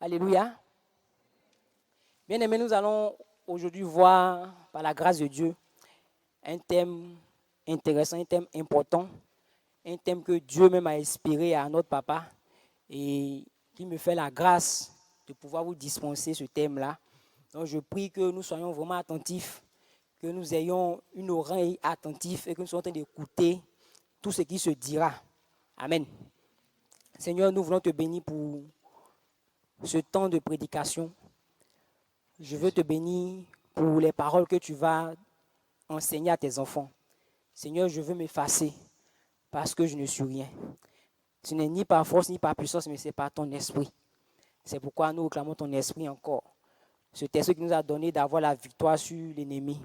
Alléluia. Bien aimés, nous allons aujourd'hui voir, par la grâce de Dieu, un thème intéressant, un thème important, un thème que Dieu même a inspiré à notre papa et qui me fait la grâce de pouvoir vous dispenser ce thème-là. Donc je prie que nous soyons vraiment attentifs, que nous ayons une oreille attentive et que nous soyons en train d'écouter tout ce qui se dira. Amen. Seigneur, nous voulons te bénir pour ce temps de prédication. Je veux te bénir pour les paroles que tu vas enseigner à tes enfants. Seigneur, je veux m'effacer parce que je ne suis rien. Ce n'est ni par force ni par puissance, mais c'est par ton esprit. C'est pourquoi nous réclamons ton esprit encore. Cet esprit qui nous a donné d'avoir la victoire sur l'ennemi.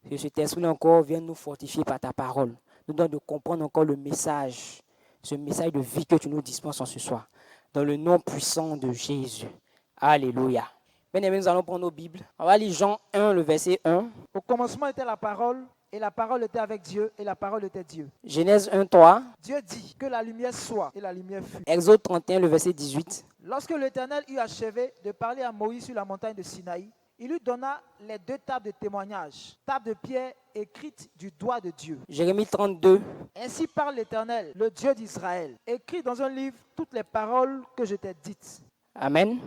Que cet esprit encore vienne nous fortifier par ta parole. Nous donne de comprendre encore le message, ce message de vie que tu nous dispenses en ce soir. Dans le nom puissant de Jésus. Alléluia. Bien aimés, nous allons prendre nos Bibles. On va lire Jean 1, le verset 1. Au commencement était la parole, et la parole était avec Dieu, et la parole était Dieu. Genèse 1, 3. Dieu dit que la lumière soit, et la lumière fut. Exode 31, le verset 18. Lorsque l'Éternel eut achevé de parler à Moïse sur la montagne de Sinaï, il lui donna les 2 tables de témoignage, tables de pierre écrites du doigt de Dieu. Jérémie 32. Ainsi parle l'Éternel, le Dieu d'Israël. Écris dans un livre toutes les paroles que je t'ai dites. Amen.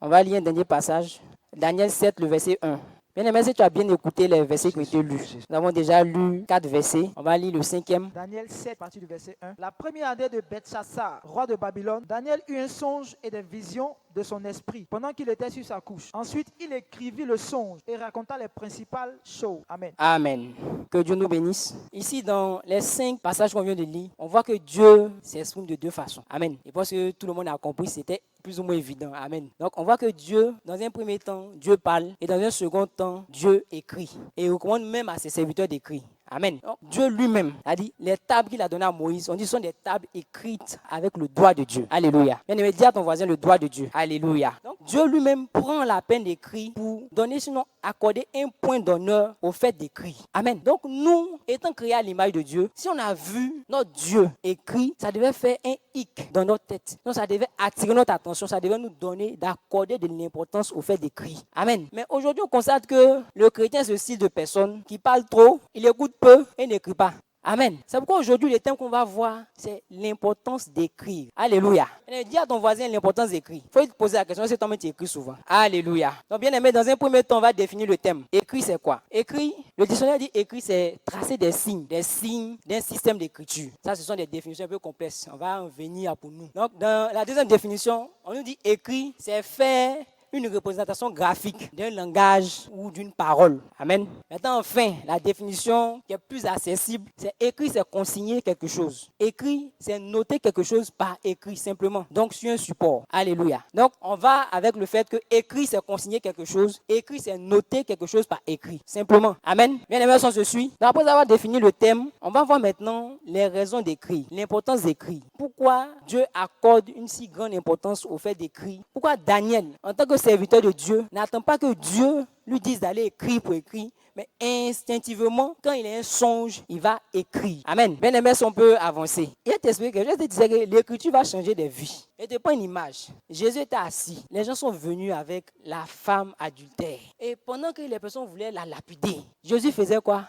On va lire un dernier passage. Daniel 7, le verset 1. Bien aimé, si tu as bien écouté les versets qui ont été lus. Nous avons déjà lu 4 versets. On va lire le 5e. Daniel 7, à partir du verset 1. La première année de Belshazzar, roi de Babylone, Daniel eut un songe et des visions de son esprit pendant qu'il était sur sa couche. Ensuite, il écrivit le songe et raconta les principales choses. Amen. Amen. Que Dieu nous bénisse. Ici, dans les 5 passages qu'on vient de lire, on voit que Dieu s'exprime de 2 façons. Amen. Et parce que tout le monde a compris, c'était plus ou moins évident. Amen. Donc, on voit que Dieu, dans un premier temps, Dieu parle. Et dans un second temps, Dieu écrit. Et il recommande même à ses serviteurs d'écrire. Amen. Donc, Dieu lui-même a dit, les tables qu'il a données à Moïse, on dit, sont des tables écrites avec le doigt de Dieu. Alléluia. Bien aimé, dis à ton voisin le doigt de Dieu. Alléluia. Donc, Dieu lui-même prend la peine d'écrire pour donner, sinon accorder un point d'honneur au fait d'écrire. Amen. Donc, nous, étant créés à l'image de Dieu, si on a vu notre Dieu écrit, ça devait faire un hic dans notre tête. Donc, ça devait attirer notre attention, ça devait nous donner d'accorder de l'importance au fait d'écrire. Amen. Mais aujourd'hui, on constate que le chrétien, c'est ce style de personne qui parle trop, il écoute peu et n'écrit pas. Amen. C'est pourquoi aujourd'hui, le thème qu'on va voir, c'est l'importance d'écrire. Alléluia. Dis à ton voisin l'importance d'écrire. Il faut te poser la question, est-ce que toi-même tu écris souvent? Alléluia. Donc bien aimé, dans un premier temps, on va définir le thème. Écrire, c'est quoi? Écrire, le dictionnaire dit écrire, c'est tracer des signes d'un système d'écriture. Ça, ce sont des définitions un peu complexes. On va en venir pour nous. Donc dans la deuxième définition, on nous dit écrire, c'est faire une représentation graphique d'un langage ou d'une parole. Amen. Maintenant, enfin, la définition qui est plus accessible, c'est écrit, c'est consigner quelque chose. Écrit, c'est noter quelque chose par écrit, simplement. Donc, sur un support. Alléluia. Donc, on va avec le fait que écrit, c'est consigner quelque chose. Écrit, c'est noter quelque chose par écrit. Simplement. Amen. Bien aimé, on se suit. Donc, après avoir défini le thème, on va voir maintenant les raisons d'écrire, l'importance d'écrire. Pourquoi Dieu accorde une si grande importance au fait d'écrire? Pourquoi Daniel, en tant que serviteur de Dieu, n'attend pas que Dieu lui dise d'aller écrire pour écrire, mais instinctivement, quand il a un songe, il va écrire. Amen. Bien aimé, si on peut avancer. Il a t'expliqué que je te disais que l'écriture va changer des vies. Et te prends une image. Jésus était assis. Les gens sont venus avec la femme adultère. Et pendant que les personnes voulaient la lapider, Jésus faisait quoi?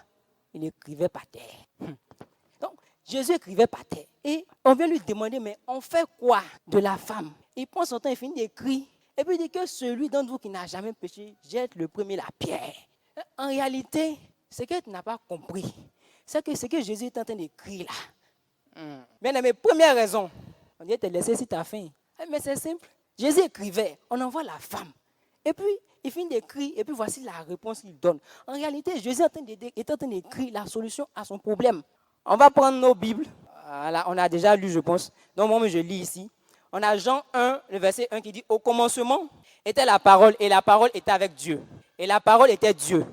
Il écrivait par terre. Donc, Jésus écrivait par terre. Et on vient lui demander, mais on fait quoi de la femme? Il prend son temps, il finit d'écrire. Et puis il dit que celui d'entre vous qui n'a jamais péché, jette le premier la pierre. En réalité, ce que tu n'as pas compris, c'est que ce que Jésus est en train d'écrire là. Bien aimé, première raison, on dit te laisser si tu as faim. Mais c'est simple. Jésus écrivait, on envoie la femme. Et puis, il finit d'écrire, et puis voici la réponse qu'il donne. En réalité, Jésus est en train d'écrire la solution à son problème. On va prendre nos Bibles. Voilà, on a déjà lu, je pense. Donc, moi, je lis ici. On a Jean 1, le verset 1 qui dit « Au commencement était la parole, et la parole était avec Dieu. Et la parole était Dieu. »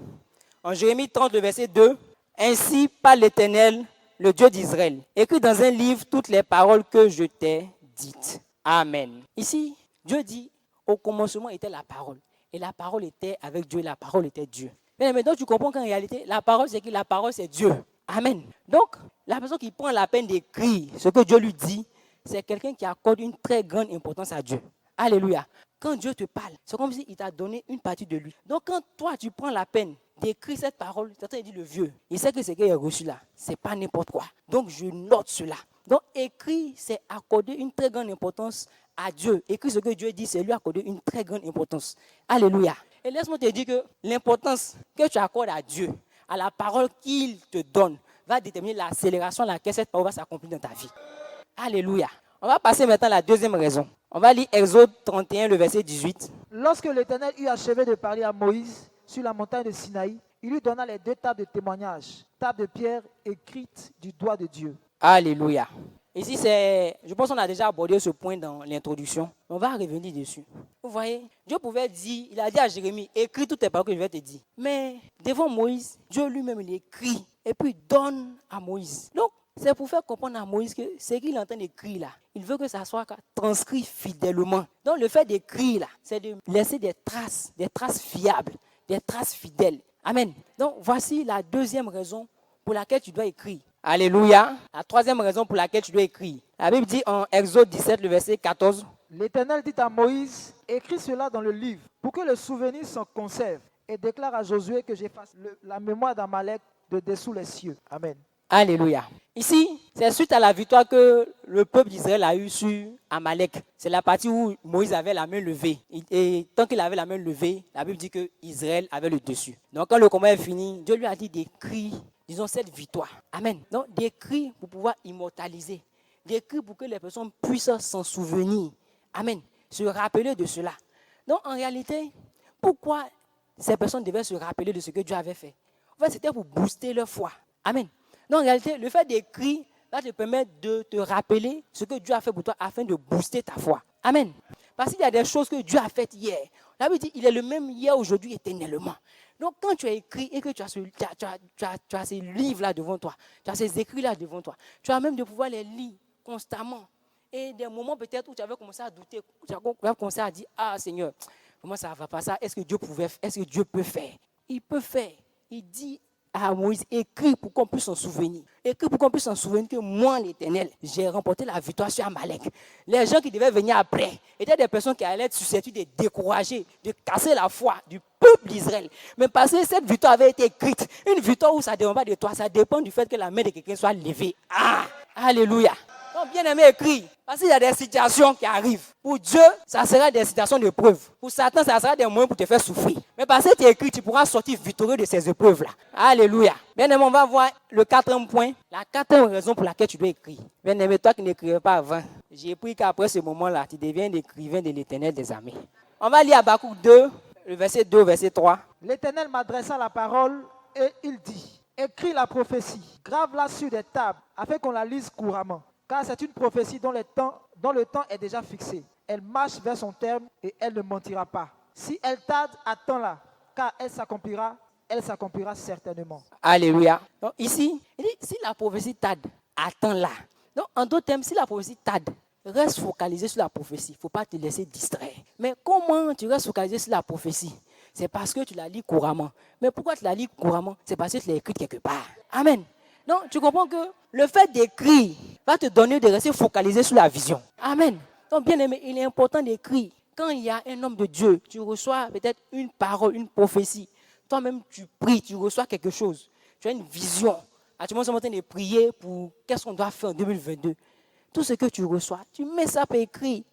En Jérémie 30, le verset 2, « Ainsi parle l'Éternel, le Dieu d'Israël. Écris dans un livre toutes les paroles que je t'ai dites. » Amen. Ici, Dieu dit « Au commencement était la parole. Et la parole était avec Dieu, et la parole était Dieu. » Mais donc tu comprends qu'en réalité, la parole, c'est que la parole, c'est Dieu. Amen. Donc, la personne qui prend la peine d'écrire ce que Dieu lui dit, c'est quelqu'un qui accorde une très grande importance à Dieu. Alléluia. Quand Dieu te parle, c'est comme s'il t'a donné une partie de lui. Donc quand toi, tu prends la peine d'écrire cette parole, certains disent le vieux, il sait que ce qu'il a reçu là, ce n'est pas n'importe quoi. Donc je note cela. Donc écrire, c'est accorder une très grande importance à Dieu. Écrire ce que Dieu dit, c'est lui accorder une très grande importance. Alléluia. Et laisse-moi te dire que l'importance que tu accordes à Dieu, à la parole qu'il te donne, va déterminer l'accélération à laquelle cette parole va s'accomplir dans ta vie. Alléluia. On va passer maintenant à la deuxième raison. On va lire Exode 31, le verset 18. Lorsque l'Éternel eut achevé de parler à Moïse sur la montagne de Sinaï, il lui donna les 2 tables de témoignage, tables de pierre écrites du doigt de Dieu. Alléluia. Ici, je pense qu'on a déjà abordé ce point dans l'introduction. On va revenir dessus. Vous voyez, Dieu pouvait dire, il a dit à Jérémie, écris toutes les paroles que je vais te dire. Mais devant Moïse, Dieu lui-même l'écrit et puis donne à Moïse. Donc, c'est pour faire comprendre à Moïse que ce qu'il est en train d'écrire là, il veut que ça soit transcrit fidèlement. Donc, le fait d'écrire là, c'est de laisser des traces fiables, des traces fidèles. Amen. Donc, voici la deuxième raison pour laquelle tu dois écrire. Alléluia. La troisième raison pour laquelle tu dois écrire. La Bible dit en Exode 17, le verset 14. L'Éternel dit à Moïse, écris cela dans le livre, pour que le souvenir s'en conserve, et déclare à Josué que j'efface la mémoire d'Amalek de dessous les cieux. Amen. Alléluia. Ici, c'est suite à la victoire que le peuple d'Israël a eue sur Amalek. C'est la partie où Moïse avait la main levée. Et tant qu'il avait la main levée, la Bible dit que Israël avait le dessus. Donc quand le combat est fini, Dieu lui a dit d'écrire, disons, cette victoire. Amen. Donc d'écrire pour pouvoir immortaliser. D'écrire pour que les personnes puissent s'en souvenir. Amen. Se rappeler de cela. Donc en réalité, pourquoi ces personnes devaient se rappeler de ce que Dieu avait fait? En fait, c'était pour booster leur foi. Amen. Donc en réalité, le fait d'écrire va te permettre de te rappeler ce que Dieu a fait pour toi afin de booster ta foi. Amen. Parce qu'il y a des choses que Dieu a faites hier. La Bible dit qu'il est le même hier, aujourd'hui, éternellement. Donc quand tu as écrit et que tu as ces livres-là devant toi, tu as ces écrits-là devant toi, tu as même de pouvoir les lire constamment. Et des moments peut-être où tu avais commencé à douter, tu avais commencé à dire, ah Seigneur, comment ça ne va pas ça? Est-ce que Dieu peut faire? Il peut faire. Il dit à Moïse, écris pour qu'on puisse s'en souvenir. Écris pour qu'on puisse s'en souvenir que moi, l'Éternel, j'ai remporté la victoire sur Amalek. Les gens qui devaient venir après étaient des personnes qui allaient être susceptibles de décourager, de casser la foi du peuple d'Israël. Mais parce que cette victoire avait été écrite, une victoire où ça ne dépend pas de toi, ça dépend du fait que la main de quelqu'un soit levée. Ah, alléluia. Donc, bien aimé, écrit. Parce qu'il y a des situations qui arrivent. Pour Dieu, ça sera des situations de preuve. Pour Satan, ça sera des moyens pour te faire souffrir. Mais parce que tu es écrit, tu pourras sortir victorieux de ces épreuves-là. Alléluia. Bien aimé, on va voir le quatrième point. La quatrième raison pour laquelle tu dois écrire. Bien aimé, toi qui n'écrivais pas avant, j'ai pris qu'après ce moment-là, tu deviens l'écrivain de l'Éternel des armées. On va lire Habakkuk 2, le verset 2, verset 3. L'Éternel m'adressa la parole et il dit, écris la prophétie, grave-la sur des tables, afin qu'on la lise couramment. Car c'est une prophétie dont le temps est déjà fixé. Elle marche vers son terme et elle ne mentira pas. Si elle tarde, attends-la, car elle s'accomplira certainement. Alléluia. Donc ici, il dit, si la prophétie tarde, attends-la. Donc en d'autres termes, si la prophétie tarde, reste focalisé sur la prophétie. Il ne faut pas te laisser distraire. Mais comment tu restes focalisé sur la prophétie? C'est parce que tu la lis couramment. Mais pourquoi tu la lis couramment? C'est parce que tu l'as écrite quelque part. Amen. Donc, tu comprends que le fait d'écrire va te donner de rester focalisé sur la vision. Amen. Donc, bien aimé, il est important d'écrire. Quand il y a un homme de Dieu, tu reçois peut-être une parole, une prophétie. Toi-même, tu pries, tu reçois quelque chose. Tu as une vision. Actuellement, nous sommes en train de prier pour qu'est-ce qu'on doit faire en 2022. Tout ce que tu reçois, tu mets ça par écrit.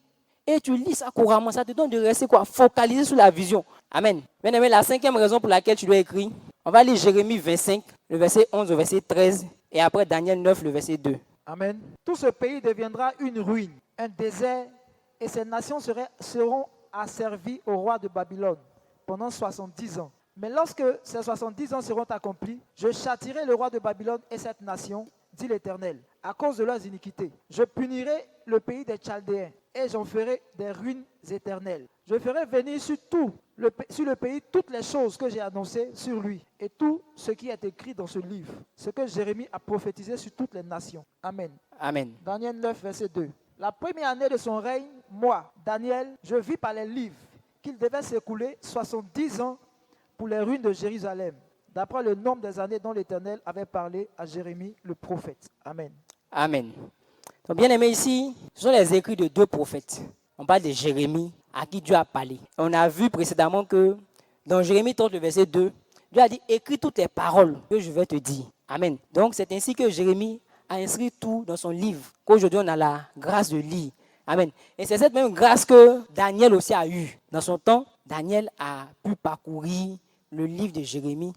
Et tu lis ça couramment. Ça te donne de rester focalisé sur la vision. Amen. Bien aimé, la cinquième raison pour laquelle tu dois écrire. On va lire Jérémie 25, le verset 11 au verset 13, et après Daniel 9, le verset 2. Amen. Tout ce pays deviendra une ruine, un désert, et ces nations seront asservies au roi de Babylone pendant 70 ans. Mais lorsque ces 70 ans seront accomplis, je châtirai le roi de Babylone et cette nation, dit l'Éternel, à cause de leurs iniquités. Je punirai le pays des Chaldéens et j'en ferai des ruines éternelles. Je ferai venir sur le pays toutes les choses que j'ai annoncées sur lui et tout ce qui est écrit dans ce livre, ce que Jérémie a prophétisé sur toutes les nations. Amen. Amen. Daniel 9, verset 2. La première année de son règne, moi, Daniel, je vis par les livres qu'il devait s'écouler 70 ans pour les ruines de Jérusalem, d'après le nombre des années dont l'Éternel avait parlé à Jérémie le prophète. Amen. Amen. Donc, bien aimé, ici, ce sont les écrits de deux prophètes. On parle de Jérémie, à qui Dieu a parlé. On a vu précédemment que dans Jérémie 30, le verset 2, Dieu a dit, écris toutes les paroles que je vais te dire. Amen. Donc c'est ainsi que Jérémie a inscrit tout dans son livre, qu'aujourd'hui on a la grâce de lire. Amen. Et c'est cette même grâce que Daniel aussi a eue. Dans son temps, Daniel a pu parcourir le livre de Jérémie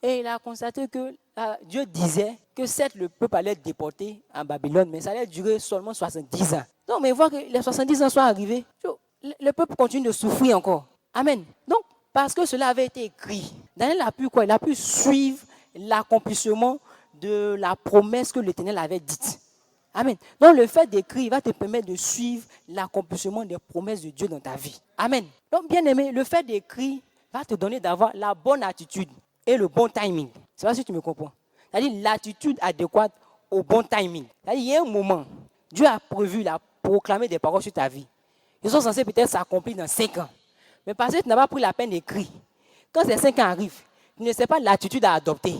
et il a constaté que Dieu disait que certes le peuple allait être déporté en Babylone, mais ça allait durer seulement 70 ans. Donc, mais voir que les 70 ans sont arrivés, le peuple continue de souffrir encore. Amen. Donc, parce que cela avait été écrit, Daniel a pu quoi? Il a pu suivre l'accomplissement de la promesse que l'Éternel avait dite. Amen. Donc, le fait d'écrire va te permettre de suivre l'accomplissement des promesses de Dieu dans ta vie. Amen. Donc, bien aimé, le fait d'écrire va te donner d'avoir la bonne attitude et le bon timing. C'est pas si tu me comprends. C'est-à-dire l'attitude adéquate au bon timing. C'est-à-dire, il y a un moment, Dieu a prévu, il a proclamé des paroles sur ta vie. Ils sont censés peut-être s'accomplir dans 5 ans. Mais parce que tu n'as pas pris la peine d'écrire, quand ces 5 ans arrivent, tu ne sais pas l'attitude à adopter.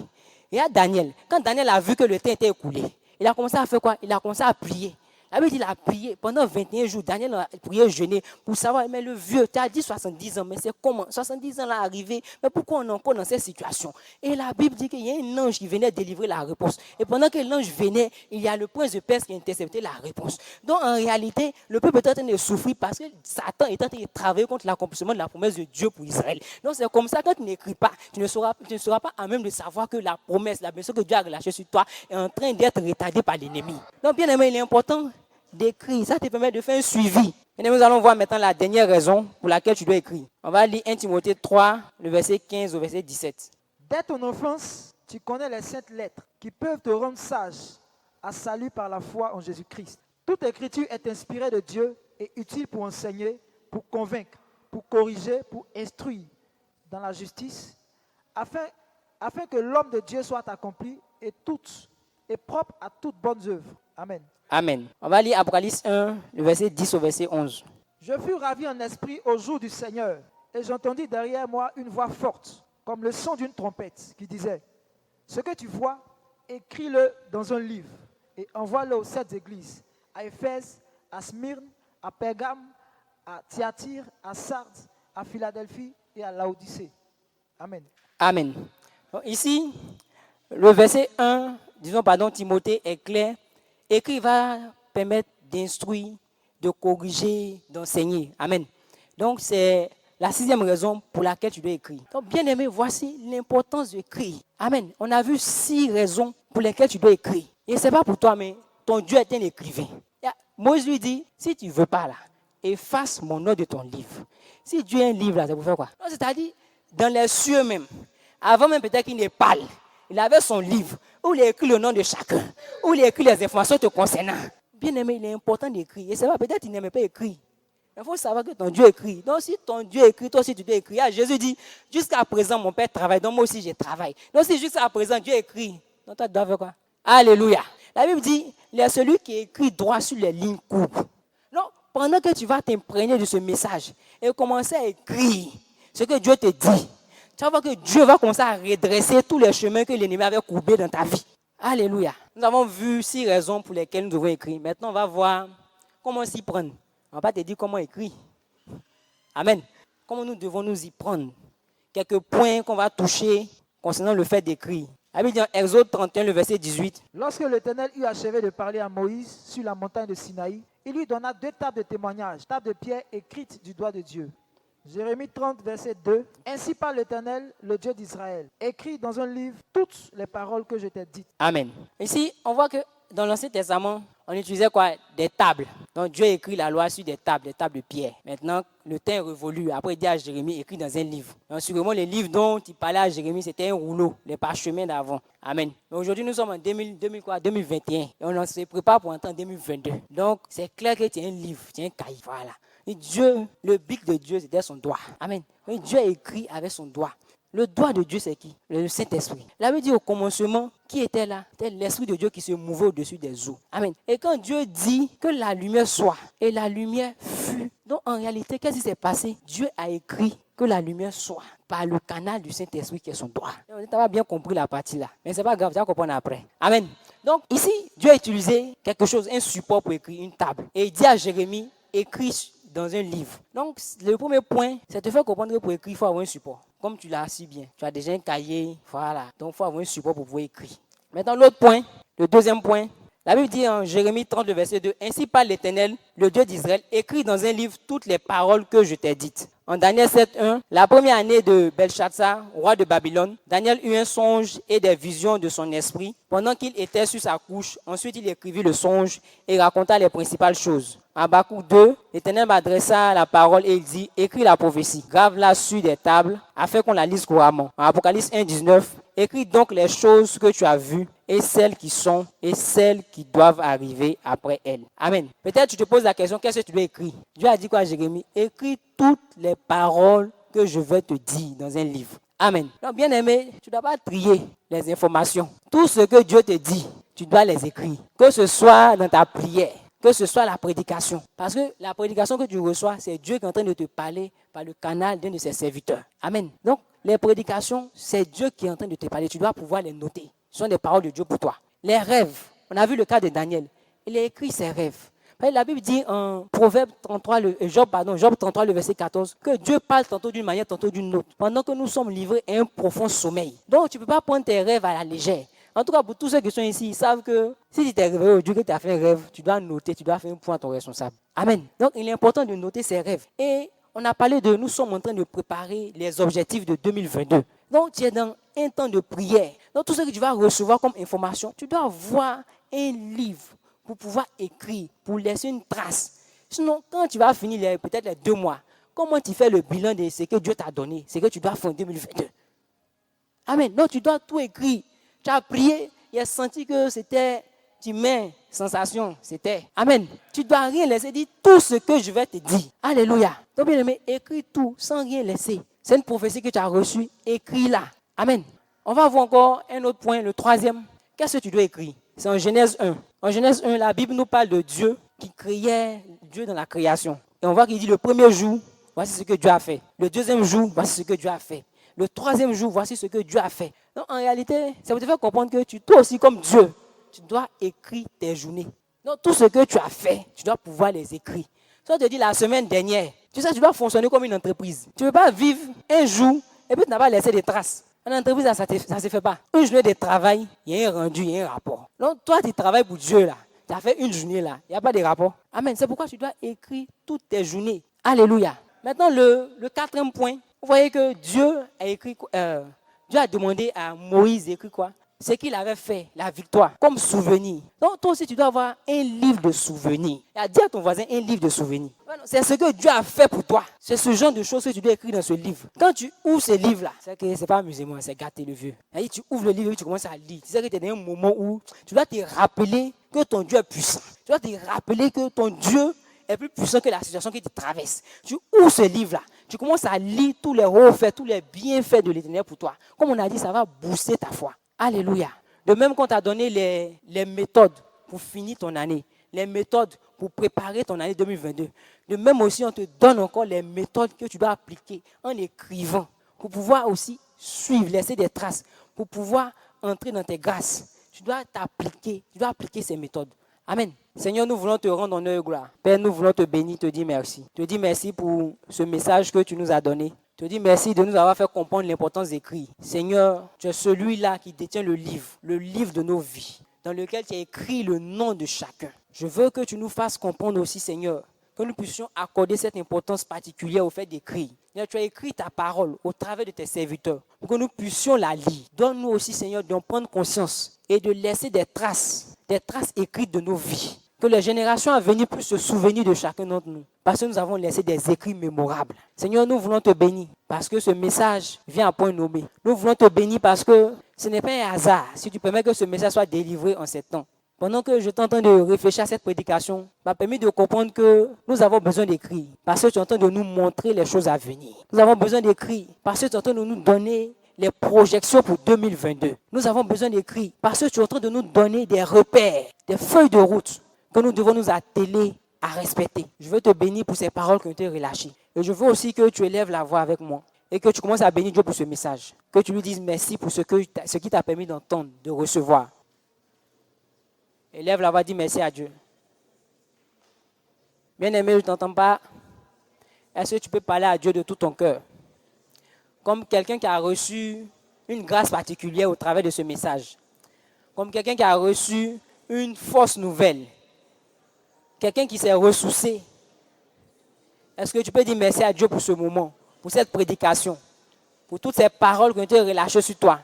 Et à Daniel, quand Daniel a vu que le temps était écoulé, il a commencé à faire quoi? Il a commencé à prier. La Bible dit qu'il a prié pendant 21 jours. Daniel a prié, jeûné pour savoir, mais le vieux, tu as dit 70 ans, mais c'est comment? 70 ans là arrivé, mais pourquoi on est encore dans cette situation? Et la Bible dit qu'il y a un ange qui venait délivrer la réponse. Et pendant que l'ange venait, il y a le prince de Perse qui a intercepté la réponse. Donc en réalité, le peuple est en train de souffrir parce que Satan est en train de travailler contre l'accomplissement de la promesse de Dieu pour Israël. Donc c'est comme ça, quand tu n'écris pas, tu ne seras pas à même de savoir que la promesse, la blessure que Dieu a relâchée sur toi est en train d'être retardée par l'ennemi. Donc bien aimé, il est important d'écrire, ça te permet de faire un suivi. Et nous allons voir maintenant la dernière raison pour laquelle tu dois écrire. On va lire 1 Timothée 3, le verset 15 au verset 17. Dès ton enfance, tu connais les saintes lettres qui peuvent te rendre sage à salut par la foi en Jésus-Christ. Toute écriture est inspirée de Dieu et utile pour enseigner, pour convaincre, pour corriger, pour instruire dans la justice, afin que l'homme de Dieu soit accompli et propre à toute bonne œuvre. Amen. Amen. On va lire Apocalypse 1, le verset 10 au verset 11. Je fus ravi en esprit au jour du Seigneur, et j'entendis derrière moi une voix forte, comme le son d'une trompette, qui disait, « Ce que tu vois, écris-le dans un livre, et envoie-le aux 7 églises, à Éphèse, à Smyrne, à Pergame, à Thyatire, à Sardes, à Philadelphie et à Laodicée. » Amen. Amen. Donc, ici, le verset 1, Timothée est clair. Écrire va permettre d'instruire, de corriger, d'enseigner. Amen. Donc, c'est la 6e raison pour laquelle tu dois écrire. Donc, bien aimé, voici l'importance d'écrire. Amen. On a vu 6 raisons pour lesquelles tu dois écrire. Et ce n'est pas pour toi, mais ton Dieu est un écrivain. Moïse lui dit, si tu ne veux pas là, efface mon nom de ton livre. Si Dieu a un livre là, c'est pour faire quoi? C'est-à-dire, dans les cieux même, avant même peut-être qu'il ne parle, il avait son livre où il a écrit le nom de chacun, où il a écrit les informations te concernant. Bien aimé, il est important d'écrire. Et c'est vrai, peut-être qu'il n'aimait pas écrire. Il faut savoir que ton Dieu écrit. Donc si ton Dieu écrit, toi aussi tu dois écrire. Jésus dit, jusqu'à présent mon Père travaille, donc moi aussi je travaille. Donc si jusqu'à présent Dieu écrit, donc toi tu dois faire quoi? Alléluia. La Bible dit, il y a celui qui écrit droit sur les lignes courbes. Donc pendant que tu vas t'imprégner de ce message et commencer à écrire ce que Dieu te dit, tu vas voir que Dieu va commencer à redresser tous les chemins que l'ennemi avait courbés dans ta vie. Alléluia. Nous avons vu 6 raisons pour lesquelles nous devons écrire. Maintenant, on va voir comment s'y prendre. On ne va pas te dire comment écrire. Amen. Comment nous devons nous y prendre. Quelques points qu'on va toucher concernant le fait d'écrire. La Bible dit en Exode 31, le verset 18. Lorsque l'Éternel eut achevé de parler à Moïse sur la montagne de Sinaï, il lui donna 2 tables de témoignage, tables de pierre écrites du doigt de Dieu. Jérémie 30, verset 2. Ainsi parle l'Éternel, le Dieu d'Israël. Écris dans un livre toutes les paroles que je t'ai dites. Amen. Ici, on voit que dans l'Ancien Testament, on utilisait quoi? Des tables. Donc Dieu écrit la loi sur des tables de pierre. Maintenant, le temps est révolu. Après, il dit à Jérémie, écrit dans un livre. Donc sûrement, les livres dont il parlait à Jérémie, c'était un rouleau, les parchemins d'avant. Amen. Mais aujourd'hui, nous sommes en 2021 et on se prépare pour entrer en 2022. Donc, c'est clair que tu as un livre, tu as un cahier. Voilà. Et Dieu, le bic de Dieu, c'était son doigt. Amen. Et Dieu a écrit avec son doigt. Le doigt de Dieu, c'est qui? Le Saint-Esprit. La Bible dit au commencement, qui était là? C'était l'Esprit de Dieu qui se mouvait au-dessus des eaux. Amen. Et quand Dieu dit que la lumière soit, et la lumière fut. Donc en réalité, qu'est-ce qui s'est passé? Dieu a écrit que la lumière soit par le canal du Saint-Esprit qui est son doigt. On n'a pas bien compris la partie là. Mais ce n'est pas grave, tu vas comprendre après. Amen. Donc ici, Dieu a utilisé quelque chose, un support pour écrire, une table. Et il dit à Jérémie, écris dans un livre. Donc, le premier point, c'est de te faire comprendre que pour écrire, il faut avoir un support. Comme tu l'as si bien. Tu as déjà un cahier, voilà. Donc, il faut avoir un support pour pouvoir écrire. Maintenant, l'autre point, le deuxième point, la Bible dit en Jérémie 30, le verset 2, « Ainsi parle l'Éternel, le Dieu d'Israël, écris dans un livre toutes les paroles que je t'ai dites. » En Daniel 7, 1, la première année de Belshazzar, roi de Babylone, Daniel eut un songe et des visions de son esprit pendant qu'il était sur sa couche. Ensuite, il écrivit le songe et raconta les principales choses. En Habakkuk 2, l'Éternel m'adressa la parole et il dit, écris la prophétie, grave-la sur des tables afin qu'on la lise couramment. En Apocalypse 1, 19, écris donc les choses que tu as vues et celles qui sont et celles qui doivent arriver après elles. Amen. Peut-être tu te poses la question, qu'est-ce que tu dois écrire? Dieu a dit quoi à Jérémie? Écris toutes les paroles que je vais te dire dans un livre. Amen. Donc, bien aimé, tu ne dois pas trier les informations. Tout ce que Dieu te dit, tu dois les écrire. Que ce soit dans ta prière, que ce soit la prédication. Parce que la prédication que tu reçois, c'est Dieu qui est en train de te parler par le canal d'un de ses serviteurs. Amen. Donc, les prédications, c'est Dieu qui est en train de te parler. Tu dois pouvoir les noter. Ce sont des paroles de Dieu pour toi. Les rêves, on a vu le cas de Daniel. Il a écrit ses rêves. La Bible dit en Proverbe 33, Job 33, le verset 14, que Dieu parle tantôt d'une manière, tantôt d'une autre, pendant que nous sommes livrés à un profond sommeil. Donc, tu ne peux pas prendre tes rêves à la légère. En tout cas, pour tous ceux qui sont ici, ils savent que si tu t'es réveillé aujourd'hui, que tu as fait un rêve, tu dois noter, tu dois faire un point à ton responsable. Amen. Donc, il est important de noter ses rêves. Et on a parlé nous sommes en train de préparer les objectifs de 2022. Donc, tu es dans un temps de prière. Donc, tout ce que tu vas recevoir comme information, tu dois avoir un livre pour pouvoir écrire, pour laisser une trace. Sinon, quand tu vas finir peut-être les 2 mois, comment tu fais le bilan de ce que Dieu t'a donné, ce que tu dois faire en 2022? Amen. Donc, tu dois tout écrire. Tu as prié, il a senti que c'était, tu mets sensation, c'était. Amen. Tu ne dois rien laisser, dire tout ce que je vais te dire. Alléluia. Donc, bien aimé, écris tout sans rien laisser. C'est une prophétie que tu as reçue, écris-la. Amen. On va voir encore un autre point, le troisième. Qu'est-ce que tu dois écrire? C'est en Genèse 1. En Genèse 1, la Bible nous parle de Dieu qui créait Dieu dans la création. Et on voit qu'il dit le premier jour, voici ce que Dieu a fait. Le deuxième jour, voici ce que Dieu a fait. Le troisième jour, voici ce que Dieu a fait. Donc, en réalité, ça vous te faire comprendre que toi aussi, comme Dieu, tu dois écrire tes journées. Donc, tout ce que tu as fait, tu dois pouvoir les écrire. Ça te dit la semaine dernière, tu sais, tu dois fonctionner comme une entreprise. Tu ne peux pas vivre un jour et puis tu n'as pas laissé des traces. En entreprise, ça ne se fait pas. Une journée de travail, il y a un rendu, il y a un rapport. Donc, toi, tu travailles pour Dieu, là. Tu as fait une journée, là. Il n'y a pas de rapport. Amen. C'est pourquoi tu dois écrire toutes tes journées. Alléluia. Maintenant, le quatrième point, vous voyez que Dieu a écrit, Dieu a demandé à Moïse d'écrire quoi? Ce qu'il avait fait, la victoire, comme souvenir. Donc, toi aussi, tu dois avoir un livre de souvenirs. Et à dire à ton voisin un livre de souvenirs. C'est ce que Dieu a fait pour toi. C'est ce genre de choses que tu dois écrire dans ce livre. Quand tu ouvres ce livre-là, c'est que c'est pas amusement, c'est gâter le vieux. Et tu ouvres le livre et tu commences à lire. Tu sais que tu es dans un moment où tu dois te rappeler que ton Dieu est puissant. Tu dois te rappeler que ton Dieu est plus puissant que la situation qui te traverse. Tu ouvres ce livre-là. Tu commences à lire tous les hauts faits, tous les bienfaits de l'Éternel pour toi. Comme on a dit, ça va booster ta foi. Alléluia. De même qu'on t'a donné les méthodes pour finir ton année, les méthodes pour préparer ton année 2022. De même aussi, on te donne encore les méthodes que tu dois appliquer en écrivant pour pouvoir aussi suivre, laisser des traces, pour pouvoir entrer dans tes grâces. Tu dois appliquer ces méthodes. Amen. Seigneur, nous voulons te rendre honneur et gloire. Père, nous voulons te bénir, te dire merci. Te dire merci pour ce message que tu nous as donné. Te dis merci de nous avoir fait comprendre l'importance d'écrire. Seigneur, tu es celui-là qui détient le livre de nos vies, dans lequel tu as écrit le nom de chacun. Je veux que tu nous fasses comprendre aussi, Seigneur, que nous puissions accorder cette importance particulière au fait d'écrire. Tu as écrit ta parole au travers de tes serviteurs, pour que nous puissions la lire. Donne-nous aussi, Seigneur, d'en prendre conscience et de laisser des traces écrites de nos vies. Que les générations à venir puissent se souvenir de chacun d'entre nous. Parce que nous avons laissé des écrits mémorables. Seigneur, nous voulons te bénir parce que ce message vient à point nommé. Nous voulons te bénir parce que ce n'est pas un hasard si tu permets que ce message soit délivré en ces temps. Pendant que je t'entends de réfléchir à cette prédication, m'a permis de comprendre que nous avons besoin d'écrire parce que tu es en train de nous montrer les choses à venir. Nous avons besoin d'écrire parce que tu es en train de nous donner les projections pour 2022. Nous avons besoin d'écrire parce que tu es en train de nous donner des repères, des feuilles de route que nous devons nous atteler à respecter. Je veux te bénir pour ces paroles qui ont été relâchées. Et je veux aussi que tu élèves la voix avec moi et que tu commences à bénir Dieu pour ce message. Que tu lui dises merci pour ce qui t'a permis d'entendre, de recevoir. Élève la voix, dis merci à Dieu. Bien-aimé, je ne t'entends pas. Est-ce que tu peux parler à Dieu de tout ton cœur? Comme quelqu'un qui a reçu une grâce particulière au travers de ce message. Comme quelqu'un qui a reçu une fausse nouvelle. Quelqu'un qui s'est ressourcé. Est-ce que tu peux dire merci à Dieu pour ce moment, pour cette prédication, pour toutes ces paroles qui ont été relâchées sur toi,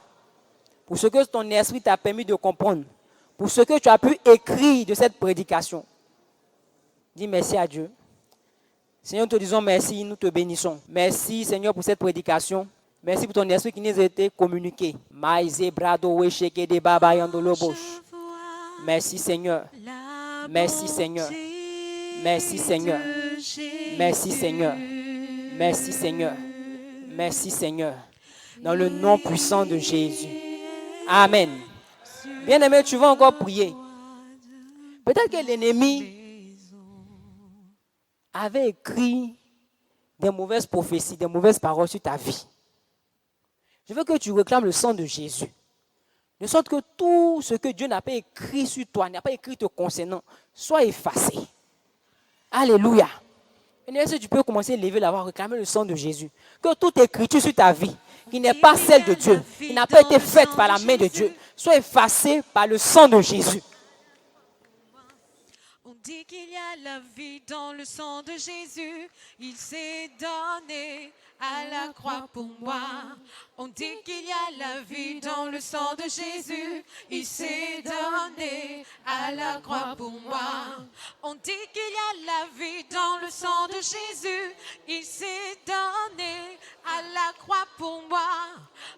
pour ce que ton esprit t'a permis de comprendre, pour ce que tu as pu écrire de cette prédication? Dis merci à Dieu. Seigneur, nous te disons merci, nous te bénissons. Merci, Seigneur, pour cette prédication. Merci pour ton esprit qui nous a été communiqué. Merci, Seigneur. Merci, Seigneur. Merci, Seigneur. Merci, Seigneur. Merci, Seigneur. Merci, Seigneur. Dans le nom puissant de Jésus. Amen. Bien-aimé, tu vas encore prier. Peut-être que l'ennemi avait écrit des mauvaises prophéties, des mauvaises paroles sur ta vie. Je veux que tu réclames le sang de Jésus. De sorte que tout ce que Dieu n'a pas écrit sur toi, n'a pas écrit te concernant, soit effacé. Alléluia. Et si tu peux commencer à lever la voix, réclamer le sang de Jésus. Que toute écriture sur ta vie, qui n'est pas celle de Dieu, qui n'a pas été faite par la main de Dieu, soit effacée par le sang de Jésus. On dit qu'il y a la vie dans le sang de Jésus. Il s'est donné à la croix pour moi. On dit qu'il y a la vie dans le sang de Jésus. Il s'est donné à la croix pour moi. On dit qu'il y a la vie dans le sang de Jésus. Il s'est donné à la croix pour moi.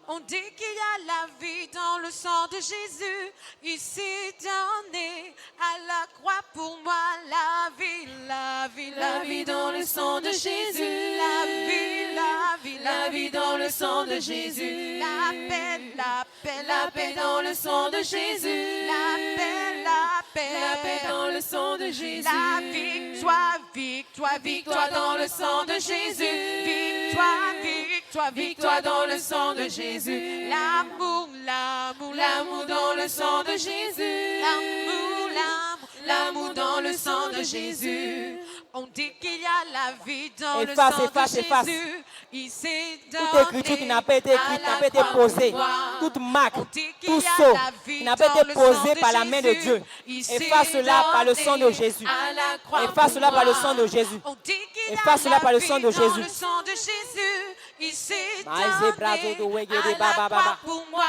On dit qu'il y a la vie dans le sang de Jésus. Il s'est donné à la croix pour moi. La vie, la vie, la vie dans le sang de Jésus. La vie, la vie, la vie dans le sang de Jésus. La paix, la paix, la paix dans le sang de Jésus. La paix, la paix, la paix dans le sang de Jésus. La victoire, victoire, victoire dans le sang de Jésus. Victoire, victoire, victoire dans le sang de Jésus. L'amour, l'amour, l'amour dans le sang de Jésus. L'amour, l'amour, l'amour dans le sang de Jésus. On dit qu'il y a la vie dans le sang de Jésus. Il s'est donné. Toute écriture qui n'a pas été écrite, n'a pas été posée. Toute marque, tout sceau qui n'a pas été posé par la main de Dieu. Efface cela par le sang de Jésus. Efface cela par le sang de Jésus. Efface cela par le sang de Jésus. Il s'est donné à la croix pour moi.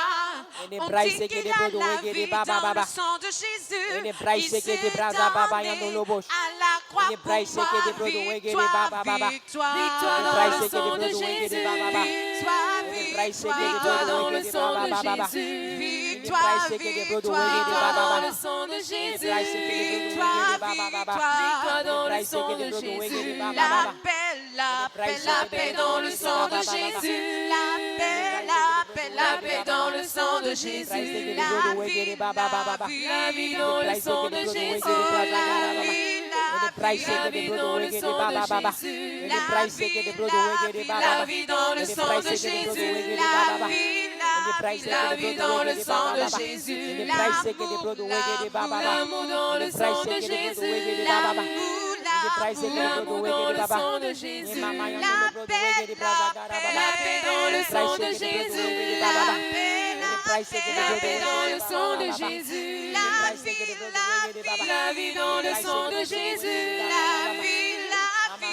On dit qu'il y a la vie dans le sang de Jésus. Il s'est donné à la croix pour moi. Victoire, victoire, victoire dans le sang de Jésus. Victoire, victoire dans le sang de Jésus. Victoire, victoire dans le sang de Jésus. Victoire, victoire dans le sang de Jésus. La paix, la paix, la paix dans le sang de Jésus. La paix, la paix, la paix dans le sang de Jésus. La vie, la vie dans le sang de Jésus. La vie, la vie dans le sang de Jésus. La vie dans le sang de Jésus. La vie, la vie dans le sang de Jésus. L'amour dans le sang de Jésus. L'amour dans le sang de Jésus. La paix, la paix dans le sang de Jésus. La paix, la paix dans le sang de Jésus. La vie dans le sang de Jésus.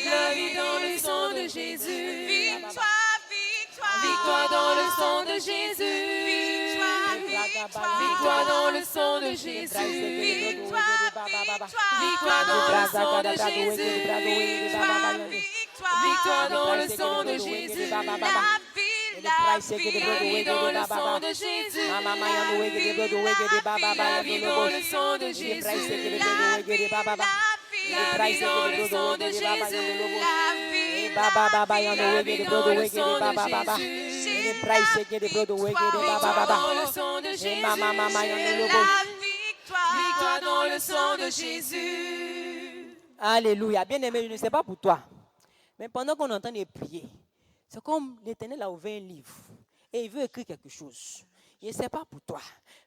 La vie dans le sang de Jésus. Victoire, victoire, victoire dans le sang de Jésus. Victoire, victoire dans le sang de Jésus. Victoire, victoire dans le sang de Jésus. Victoire dans le sang de Jésus. La vie dans le sang de Jésus. La vie dans le sang de Jésus. La vie dans le sang de Jésus. La vie dans le sang de Jésus. Victoire dans le sang de Jésus. Victoire dans le sang de Jésus. Alléluia. Bien-aimé, je ne sais pas pour toi, mais pendant qu'on entend les prier, c'est comme l'Éternel a ouvert un livre et il veut écrire quelque chose. Je ne sais pas pour toi,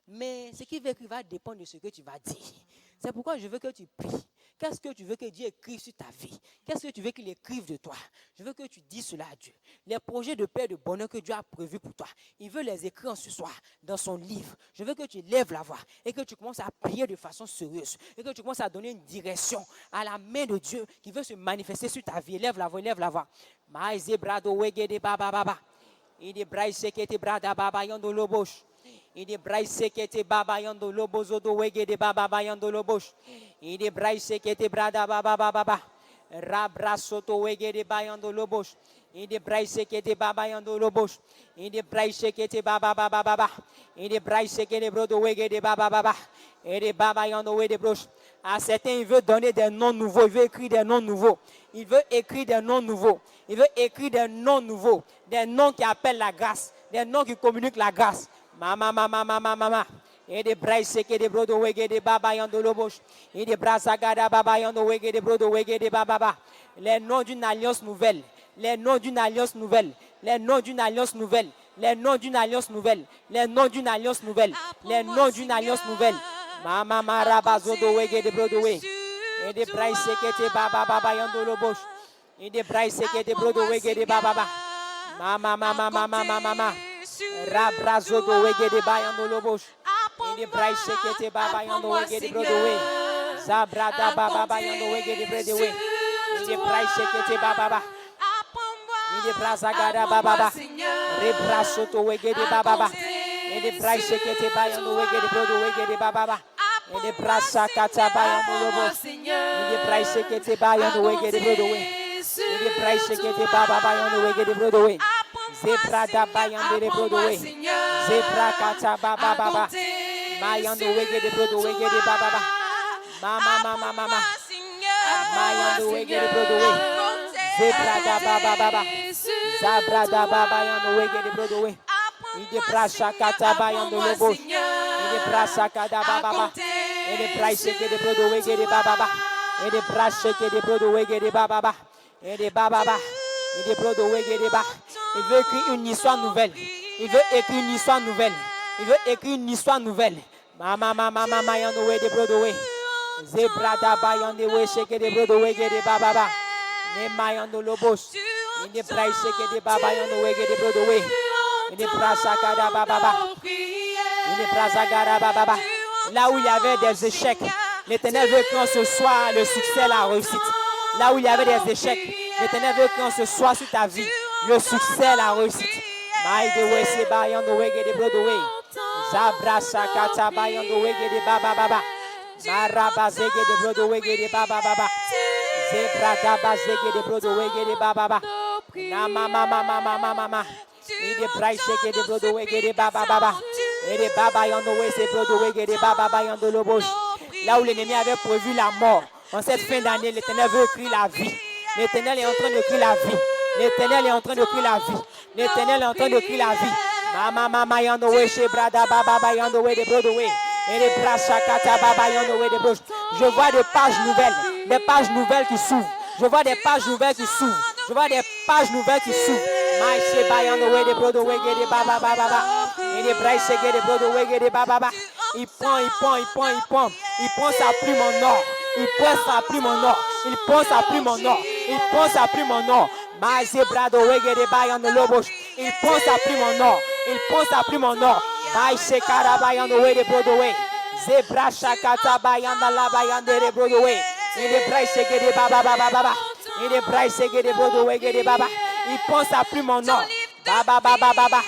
mais ce qu'il veut écrire va dépendre de ce que tu vas dire. C'est pourquoi je veux que tu pries, Qu'est-ce que tu veux que Dieu écrive sur ta vie? Qu'est-ce que tu veux qu'il écrive de toi? Je veux que tu dises cela à Dieu. Les projets de paix et de bonheur que Dieu a prévus pour toi, il veut les écrire ce soir dans son livre. Je veux que tu lèves la voix et que tu commences à prier de façon sérieuse et que tu commences à donner une direction à la main de Dieu qui veut se manifester sur ta vie. Lève la voix, lève la voix. Maïze brado wegede baba baba. Ide braise kete brada baba yando lobosh. Ide braise kete baba yando lobozo do wegede baba baba yando lobosh. Ide braise kete brada baba baba. Rabra soto wegede baba yando lobosh. Ide braise kete baba yando lobosh. Ide braise kete baba baba baba. Ide braise kete brodo wegede baba baba. Ide baba yando wegede brosh. À certains, il veut donner des noms nouveaux. Il veut écrire des noms nouveaux. Il veut écrire des noms nouveaux. Il veut écrire des noms nouveaux. Des noms qui appellent la grâce. Des noms qui communiquent la grâce. Mama, mama, mama, mama. Et des bras séqués des brodo wege des baba yando lobosh. Et des bras sagada baba yando wege des brodo wege des baba. Les noms d'une alliance nouvelle. Les noms d'une alliance nouvelle. Les noms d'une alliance nouvelle. Les noms d'une alliance nouvelle. Les noms d'une alliance nouvelle. Les noms d'une alliance nouvelle. Mama marabazo do wege des brodo wege. Et des bras séqués des baba baba yando lobosh. Et des bras séqués des brodo wege des baba. Mama mama mama mama. Rabrazo do wege des bayando lobosh. Et des bras séqués des baba yando wege des brodo wege. Zabrada baba bayando wege des brodo wege. Et des bras séqués des baba. Et des bras agada baba. Rebrazo to wege des baba. Et des bras séqués des bayando wege des brodo wege des baba. Et des bras sakata bayando lobosh. Et des bras séqués des bayando wege des brodo wege. Et des bras séqués des baba bayando wege des brodo wege. Zebra da bayando de brodo wege. Zebra kata baba baba. Mayando wege de brodo wege de baba baba. Mama mama mama. Mayando wege de brodo wege. Zebra da baba baba. Zabra da baba yando wege de brodo wege. Ide brasha kata bayando lobo. Ide brasha kata baba baba. Ide brasha de brodo wege de baba baba. Ide brasha de brodo wege de baba baba. Ide baba baba. Ide brodo wege de baba. Il veut écrire une histoire nouvelle. Il veut écrire une histoire nouvelle. Il veut écrire une histoire nouvelle. Mama mama mama yando we de brodo we. Zebra da ba yando we shake de brodo we de baba ba. Ne ma yando lobos. Inde brai shake de baba yando we de brodo we. Inde brasa kada baba ba. Inde brasa kada baba ba. Là où il y avait des échecs, l'Éternel veut qu'on ce soit le succès, la réussite. Là où il y avait des échecs, l'Éternel veut qu'on ce soit sur ta vie. Le succès, la réussite. Maïde wese bayando wege de brodo we. Zabra sakata bayando wege de baba baba. Maraba zege de brodo wege de baba baba. Zebra daba zege de brodo wege de baba baba. Na mama mama mama mama. Ide brai zege de brodo wege de baba baba. Ede baba yando wese brodo wege de baba baba yando lobosh. Là où l'ennemi avait prévu la mort, en cette fin d'année, l'Éternel veut écrire la vie. L'Éternel est en train d'écrire la vie. L'Éternel est en train de crier la vie. L'Éternel est en train de crier la vie. Mama mama yando we she brada baba yando we de brodo we. Et les bras shakata baba yando we de brodo. Je vois des pages nouvelles qui s'ouvrent. Je vois des pages nouvelles qui s'ouvrent. Je vois des pages nouvelles qui s'ouvrent. My she yando we de brodo we de baba baba. Et les bras shake de brodo we de baba. Il prend sa plume en or. Il prend sa plume en or. Il prend sa plume en or. Il prend sa plume en or. Brado wege de bayando lobos. Il prend sa plume en or. Il prend sa plume en or. Mai shekara bayando we de brodo we. Zebra shakata bayanda la bayande de brodo we. Il est brai sheke de baba baba baba. Il est brai sheke de brodo wege de baba. Il prend sa plume en or. Baba baba baba.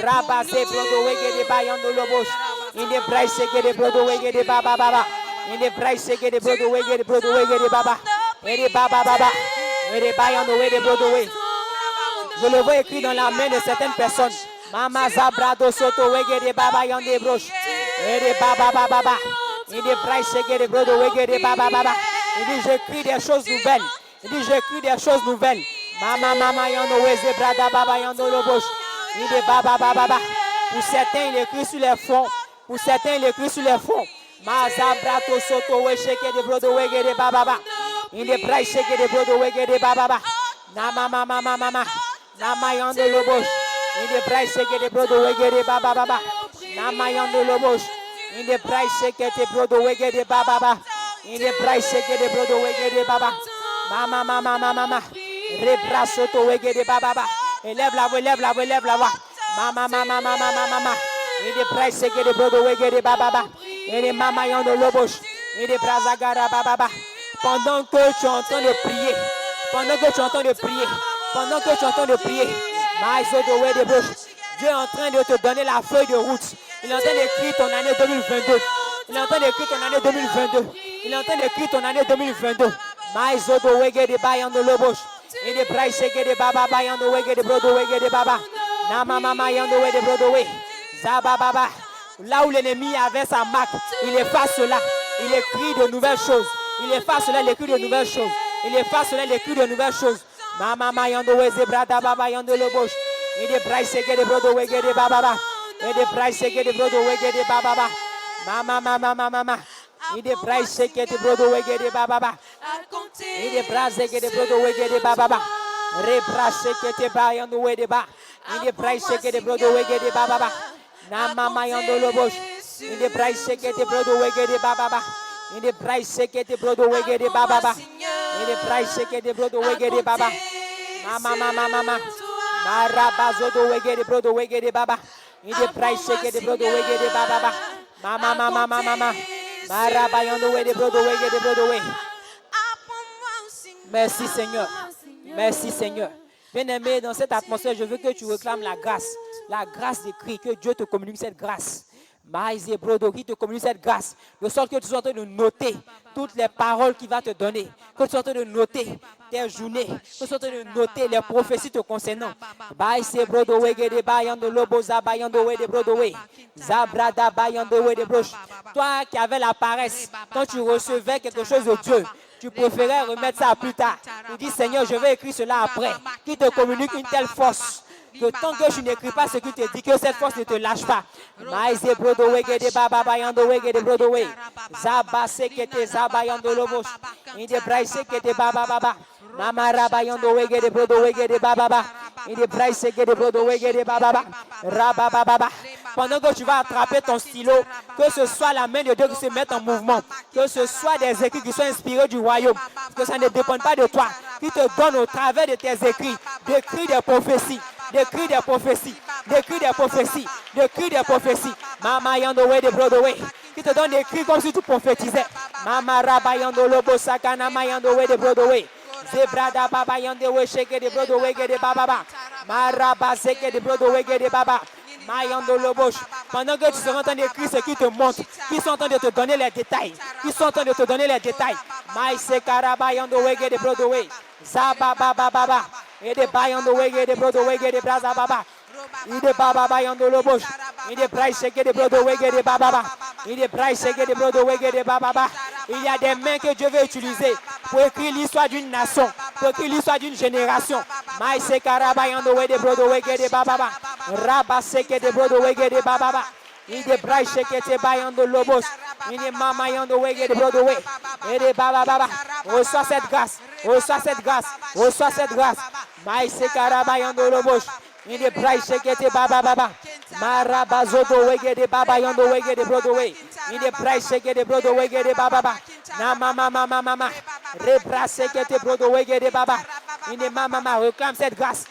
Raba se brodo wege de bayando lobos. Il est brai sheke de brodo wege de baba baba. Il est brai sheke de brodo wege de baba. Il est baba baba. Je le vois écrit dans la main de certaines personnes. Mama Zabrado Soto Wege de Baba Yande Broche. Et de Baba Baba. Il dit Bryce Wege de Brodo Wege de Baba Baba. Il dit j'écris des choses nouvelles. Il dit j'écris des choses nouvelles. Mama Yando Weze Brada Baba Yando Loboche. Il dit Baba Baba. Pour certains, il écrit sur les fonds. Pour certains, il écrit sur les fonds. Mazabrato Soto Wege de Brodo Wege de Baba Baba. Il est Bryce Wege de Brodo Wege de Baba Baba. Mama. Nama Yando Loboche. Il est Bryce Wege de Brodo Wege de Baba Baba. Nama Yando Loboche. Il est Bryce Wege de Brodo Wege de Baba Baba. In the price get the brother we get the baba. Mama. Rebrasoto we get the baba. Élève la voix. Mama. In the price get the brother we get the baba. In the mama yon de lobos. In the brazagara baba. Pendant que tu es en train de prier. Dieu est en train de te donner la feuille de route. Il est en train d'écrire ton année 2022. Il est en train d'écrire ton année 2022. Maizodo wege de bayando lobos. In the price get the baba bayando wege de brodo wege de baba. Nama mama yando wege de brodo we. Zaba baba. Là où l'ennemi avait sa marque, il efface cela. Il écrit de nouvelles choses. Il efface cela, il écrit de nouvelles choses. Mama yando wege brada baba yando lobos. In the price get the brodo wege de baba. In the price get the brodo wege de baba. Mama. In the price get the brodo wege de baba. In the price get the brodo wege de baba. Rebrace get the bayando wege de baba. In the price get the brodo wege de baba. Na mama yando lobos. In the price get the brodo wege de baba. In the price get the brodo wege de baba. In the price get the brodo wege de baba. Mama. Marabazodo wege de brodo wege de baba. In the price get the brodo wege de baba. Mama. Marabayando wege de brodo we. Merci Seigneur. Bien-aimé, dans cette atmosphère, je veux que tu réclames la grâce d'écrire, que Dieu te communique cette grâce. Maïs et Brodo qui te communique cette grâce, de sorte que tu sois en train de noter toutes les paroles qu'il va te donner, que tu sois en train de noter tes journées, que tu sois en train de noter les prophéties te concernant. Maïs et Brodo de Bayando Lobo Zabayando de Brodo Zabrada Bayando de Broche. Toi qui avais la paresse, quand tu recevais quelque chose de Dieu, tu préférais remettre ça plus tard. Tu dis Seigneur, je vais écrire cela après. Qui te communique une telle force que tant que je n'écris pas ce qu'il te dit, que cette force ne te lâche pas. Maïs et Brodo de Baba Bayando de Brodo Zabase que te Zabayando Lobos. Inde Braise que te Baba. Mama Rabayando de Brodo de Baba. Inde Braise que te Brodo de Baba. Rababa. Pendant que tu vas attraper ton stylo, que ce soit la main de Dieu qui se mette en mouvement, que ce soit des écrits qui soient inspirés du royaume, que ça ne dépend pas de toi, qui te donne au travers de tes écrits, d'écrire des prophéties. Mama Yando de Broadway, qui te donne des cris comme si tu prophétisais. Mama Rabayando Lobo Sakana Mayando de Broadway. Zebrada Baba Yando Shake de Broadway de Baba. Maraba Seke de Broadway de Baba. Mayando Lobos. Pendant que tu seras en train d'écrire ce qui te montre, qui sont en train de te donner les détails. Maïse Karabayando de Broadway. Zababa Baba. Et de Bayando de Broadway de Braza Baba. Il de Baba Bayando Lobos. Il de Price de Broadway de Baba. Il de Price de Broadway de Baba. Il y a des mains que Dieu veut utiliser pour écrire l'histoire d'une nation, pour écrire l'histoire d'une génération. Maïse Karabayando de Broadway de Baba. Rabaseke de Broadway de Baba. Il de Price de Bayando Lobos. Il de Mama Yando de Broadway. Et de Baba. Reçois cette grâce. Maïse Karabayando Lobos. Il de Price de Baba. Marabazodo wege de Baba Yando wege de Broadway. Il de Price de Broadway de Baba. Na mama. Rebrace de Broadway de Baba. Il de mama. Réclame cette grâce.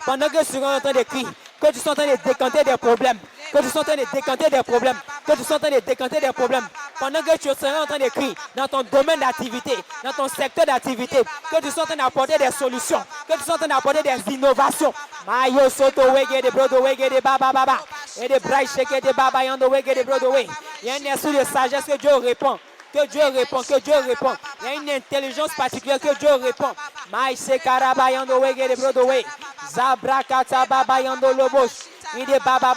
Pendant que tu seras en train d'écrire, que tu sois en train de décanter des problèmes. Pendant que tu seras en train d'écrire dans ton domaine d'activité, dans ton secteur d'activité, que tu sois en train d'apporter des solutions, que tu sois en train d'apporter des innovations. Mayo soto wege de Broadway de Baba. Et de Bright de Baba Yando wege de Broadway. Il y a un esprit de sagesse que Dieu répond. Il y a une intelligence particulière que Dieu répond. Maïse Karabayando wege de Broadway. Zabrakata Baba Yando Lobos. Il de Baba.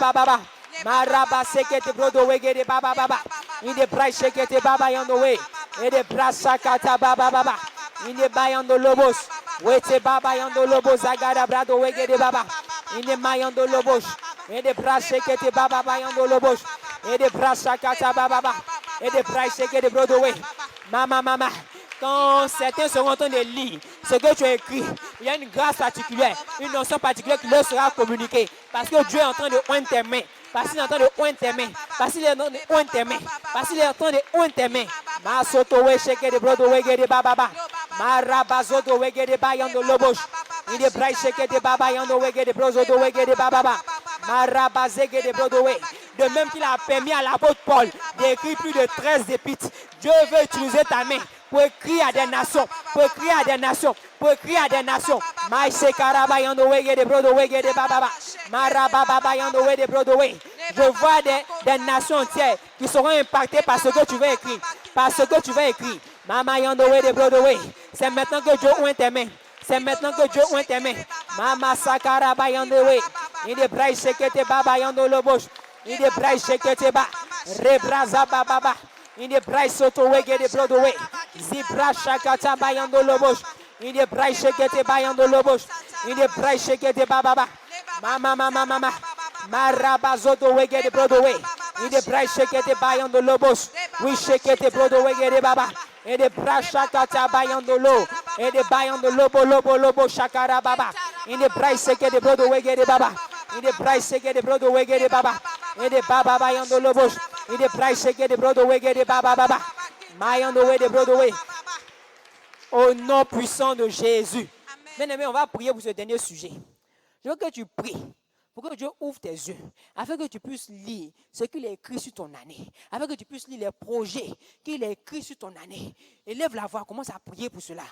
Maraba sekete Broadway de Baba. Il de Bright de Baba Yando way. Et de Brasakata Baba. Il de Bayando Lobos. Wete Baba Yando Lobos Agada Broadway de Baba. Il de Mayando Lobos. Et de Brasakete Baba Bayando Lobos. Et de Brasakata Baba. Et de Price de Broadway. Mama. Quand certains seront en train de lire ce que tu as écrit, il y a une grâce particulière, une notion particulière qui leur sera communiquée. Parce que Dieu est en train de oindre tes mains. Parce qu'il est en train de oindre tes mains. Parce qu'il est en train de oindre tes mains. Parce qu'il est en train de oindre tes mains. Masotowe sheke de brodo wege de baba. Marabazoto wege de bayando lobos. Il est braille sheke de baba yando wege de brozodo wege de baba. Marabazege de brodo wege. De même qu'il a permis à l'apôtre Paul d'écrire plus de 13 épîtres. Dieu veut utiliser ta main pour écrire à des nations, pour écrire à des nations, pour écrire à des nations. Maïse karaba yando wege de brodo wege de baba. Marababa yando wege de brodo wege. Je vois des nations entières qui seront impactées par ce que tu vas écrire. Par ce que tu vas écrire. Mama yando wege de brodo wege. C'est maintenant que Dieu oint tes mains. C'est maintenant que Dieu oint tes mains. Mama sakaraba yando wege. Il est braille shekete baba yando lobos. Il est braille shekete ba. Rebraza baba. Il est braille soto wege de brodo wege. Zibra shakata bayando lobos. Il est braille shekete bayando lobos. Il est braille shekete baba. Mama. Marabazoto wege de brodo wege. Il est braille shekete bayando lobos. Oui shekete brodo wege de baba. Et de brashakata bayando lo. Et de bayando lobo shakara baba. Il est braille shekete brodo wege de baba. Il est braille shekete brodo wege de baba. Et de baba bayando lobos. Il est braille shekete brodo wege de baba. Mayando wege de brodo wege. Au nom puissant de Jésus. Bien-aimé, on va prier pour ce dernier sujet. Je veux que tu pries pour que Dieu ouvre tes yeux, afin que tu puisses lire ce qu'il a écrit sur ton année, afin que tu puisses lire les projets qu'il a écrits sur ton année. Élève la voix, commence à prier pour cela.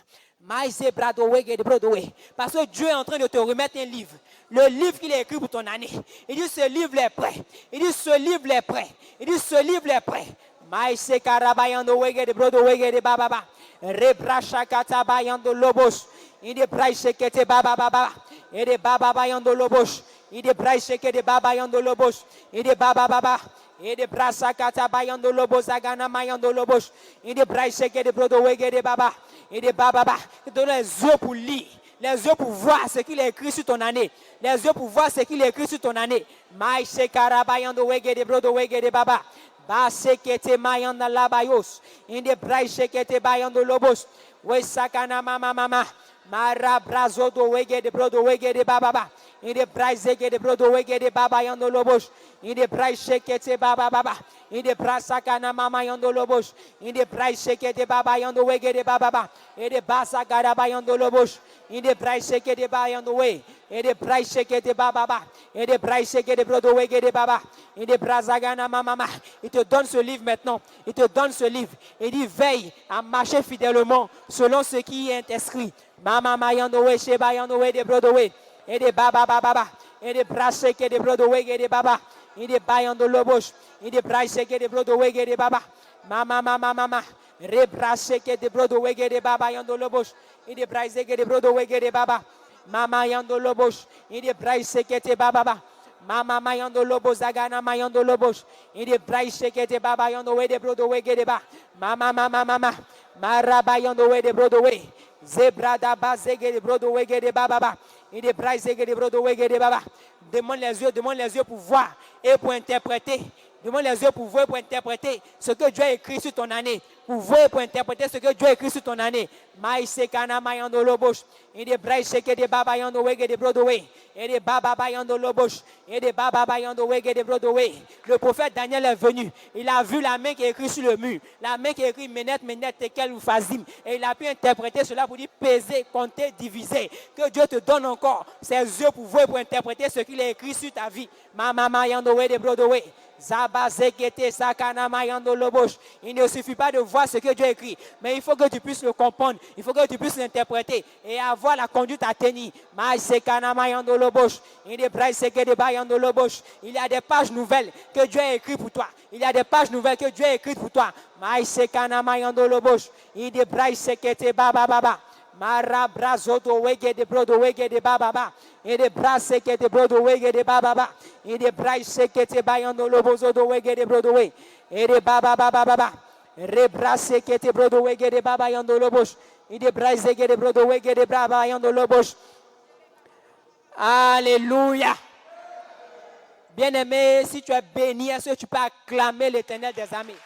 Parce que Dieu est en train de te remettre un livre, le livre qu'il a écrit pour ton année. Il dit ce livre est prêt. Il dit ce livre est prêt. Il dit ce livre est prêt. Maïse karabayando wege de brodo wege de baba. Rebracha katabayando lobos. Il dit braïche kete baba. Et de baba bayando lobos. Il de braïche que de baba yando lobos. Il de baba. Il de brasa kata bayando lobos agana mayando lobos. Il de braïche que de brodo wege de baba. Il de baba. Il donne les yeux pour lire, les yeux pour voir ce qu'il a écrit sur ton année, les yeux pour voir ce qu'il a écrit sur ton année. Maïche karabayando wege de brodo wege de baba. Base que te mayanda labayos. Il de braïche que te bayando lobos. We sakana mama. Mara brazo do wege de brodo wege de baba. In the price que de brodo wege de baba yando lobos. In the price que te baba. In the brasa kana mama yando lobos. In the price que de baba yando wege de baba. In the basa garaba yando lobos. In the price que de baba yando we. In the price que de baba. In the price que de brodo wege de baba. In the brasa gana mama. Il te donne ce livre maintenant. Il te donne ce livre. Il dit veille à marcher fidèlement selon ce qui est inscrit. Mama mayando we sheba yando we de brodo we. Et de baba. Et de brasse que de brodo wege de baba. Et de bayando lobos. Et de brasse que de brodo wege de baba. Mama. Rebrasse que de brodo wege de baba yando lobos. Et de brasse que de brodo wege de baba. Mama yando lobos. Et de brasse que de baba. Mama mayando lobos agana mayando lobos. Et de brasse que de baba yando we de brodo wege de baba. Mama. Marabayando we de brodo we. Zebrada bazege de brodo wege de baba. Il est braille de brodo wege de baba. Demande les yeux pour voir et pour interpréter. Demande les yeux pour voir et pour interpréter ce que Dieu a écrit sur ton année. Pour voir et pour interpréter ce que Dieu a écrit sur ton année. Maïse kana mayando lobos. Il est braille de baba yando wege de brodo we. Et de baba yando lobos. Et de baba yando wege de brodo we. Le prophète Daniel est venu. Il a vu la main qui est écrite sur le mur. La main qui est écrite menet, tekel ou fazim. Et il a pu interpréter cela pour dire peser, compter, diviser. Que Dieu te donne encore ses yeux pour voir et pour interpréter ce qu'il a écrit sur ta vie. Mama yando we de brodo we. Zaba zekete sakana mayando lobos. Il ne suffit pas de voir ce que Dieu a écrit, mais il faut que tu puisses le comprendre, il faut que tu puisses l'interpréter et avoir la conduite à tenir. Maïsekana mayando lobos. Il est braille seke de bayando lobos. Il y a des pages nouvelles que Dieu a écrites pour toi. Il y a des pages nouvelles que Dieu a écrites pour toi. Maïsekana mayando lobos. Il est braille sekete baba. Mara brazoto wege de brodo wege de baba. Et de brasse que de brodo wege de baba. Et de brasse que te bayando lobozo do wege de brodo we. Et de baba. Rebrasse que te brodo wege de baba yando lobos. Et de brasse que de brodo wege de baba yando lobos. Alléluia. Bien-aimé, si tu es béni, est-ce que tu peux acclamer l'Éternel des armées?